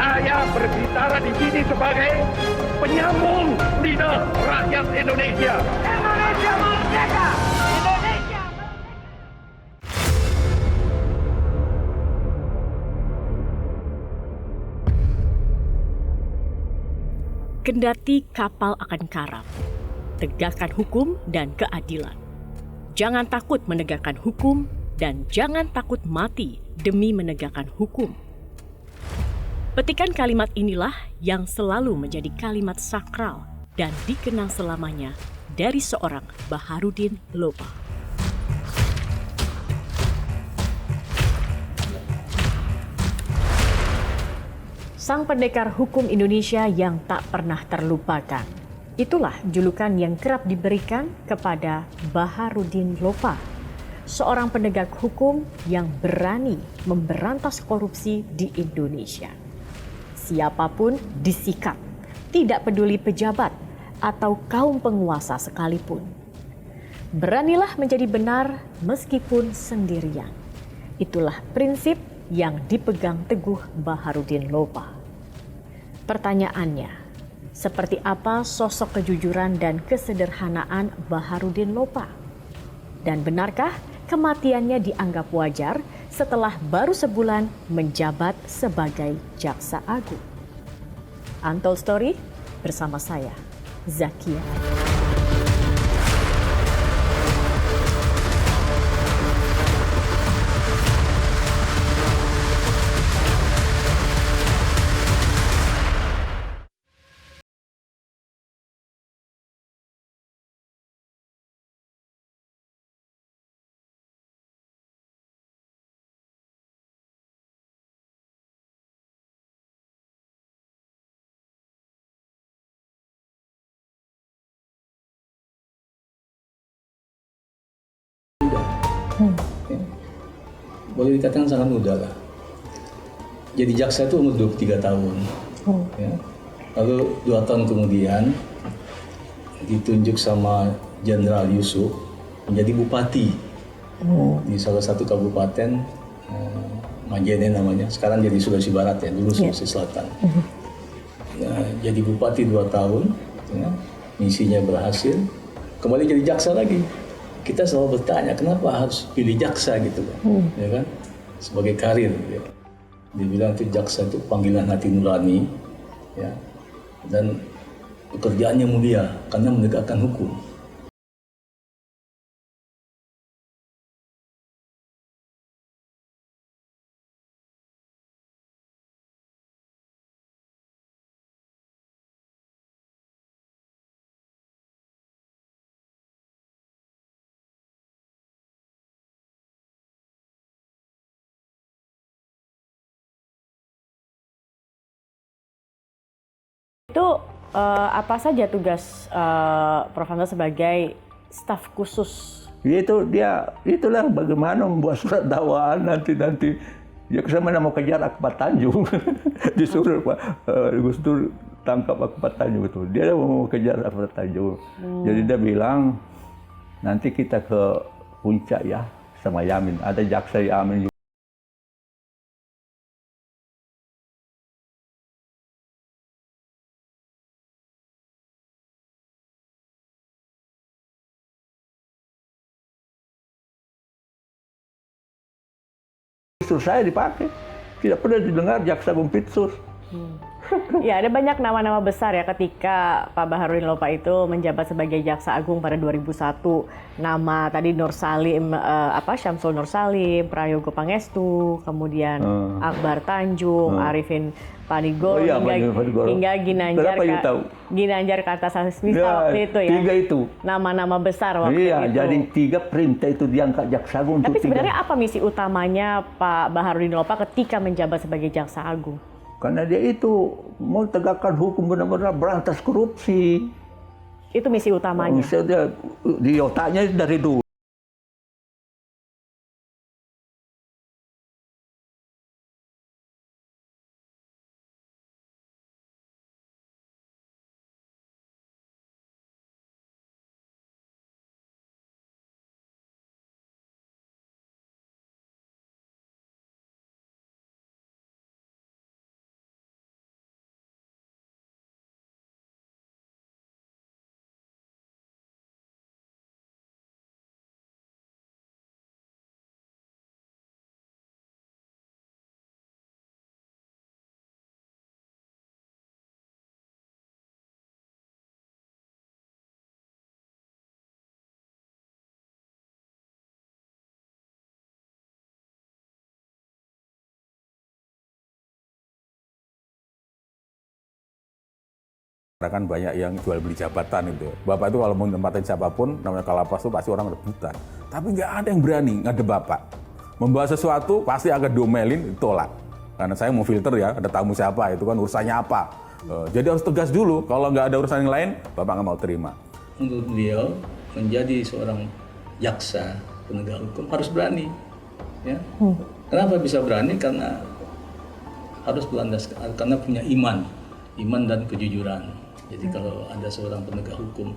Saya berbicara di sini sebagai penyambung lidah rakyat Indonesia. Indonesia merdeka! Indonesia merdeka! Kendati kapal akan karam, tegakkan hukum dan keadilan. Jangan takut menegakkan hukum dan jangan takut mati demi menegakkan hukum. Petikan kalimat inilah yang selalu menjadi kalimat sakral dan dikenang selamanya dari seorang Baharudin Lopa. Sang pendekar hukum Indonesia yang tak pernah terlupakan. Itulah julukan yang kerap diberikan kepada Baharudin Lopa, seorang penegak hukum yang berani memberantas korupsi di Indonesia. Siapapun disikat, tidak peduli pejabat atau kaum penguasa sekalipun. Beranilah menjadi benar meskipun sendirian. Itulah prinsip yang dipegang teguh Baharudin Lopa. Pertanyaannya, seperti apa sosok kejujuran dan kesederhanaan Baharudin Lopa? Dan benarkah kematiannya dianggap wajar setelah baru sebulan menjabat sebagai Jaksa Agung? Untold Story bersama saya, Zakia. Boleh dikatakan sangat muda lah. Jadi jaksa itu umur 23 tahun. Ya. Lalu 2 tahun kemudian ditunjuk sama Jenderal Yusuf menjadi bupati di salah satu kabupaten, Majene namanya. Sekarang jadi Sulawesi Barat ya, dulu Sulawesi Selatan. Ya, jadi bupati 2 tahun, ya. Misinya berhasil. Kembali jadi jaksa lagi. Kita selalu bertanya kenapa harus pilih jaksa gitu kan, ya kan, sebagai karir. Ya. Dibilang itu jaksa itu panggilan hati nurani, ya, dan pekerjaannya mulia karena menegakkan hukum. Itu apa saja tugas Prof. Hamzah sebagai staf khusus? Itulah bagaimana membuat surat dakwaan nanti ya saya mana mau kejar Akbar Tanjung disuruh Pak Gus Dur tangkap Akbar Tanjung itu, dia mau kejar Akbar Tanjung. Jadi dia bilang nanti kita ke puncak ya sama Yamin, ada jaksa Yamin. Pitsus saya dipakai, tidak pernah didengar jaksa Agung Pitsus. Ya, ada banyak nama-nama besar ya ketika Pak Baharudin Lopa itu menjabat sebagai Jaksa Agung pada 2001. Nama tadi Nur Salim, Syamsul Nur Salim, Prayogo Pangestu, kemudian Akbar Tanjung, Arifin Panigoro, hingga Ginanjar Kartasasmita waktu itu ya. 3 itu. Nama-nama besar waktu itu. Iya, jadi 3 perintah itu diangkat Jaksa Agung. Tapi sebenarnya apa misi utamanya Pak Baharudin Lopa ketika menjabat sebagai Jaksa Agung? Karena dia itu mau tegakkan hukum benar-benar berantas korupsi. Itu misi utamanya. Dia di otaknya dari dulu. Kan banyak yang jual beli jabatan itu. Bapak itu kalau mau nempatin siapapun, namanya kalapas itu pasti orang rebutan. Tapi nggak ada yang berani ngadep Bapak. Membahas sesuatu pasti agak domelin, tolak. Karena saya mau filter ya, ada tamu siapa, itu kan urusannya apa. Jadi harus tegas dulu, kalau nggak ada urusan yang lain, Bapak nggak mau terima. Menurut beliau, menjadi seorang jaksa penegak hukum harus berani. Ya. Kenapa bisa berani? Karena harus berlandaskan, karena punya iman dan kejujuran. Jadi kalau ada seorang penegak hukum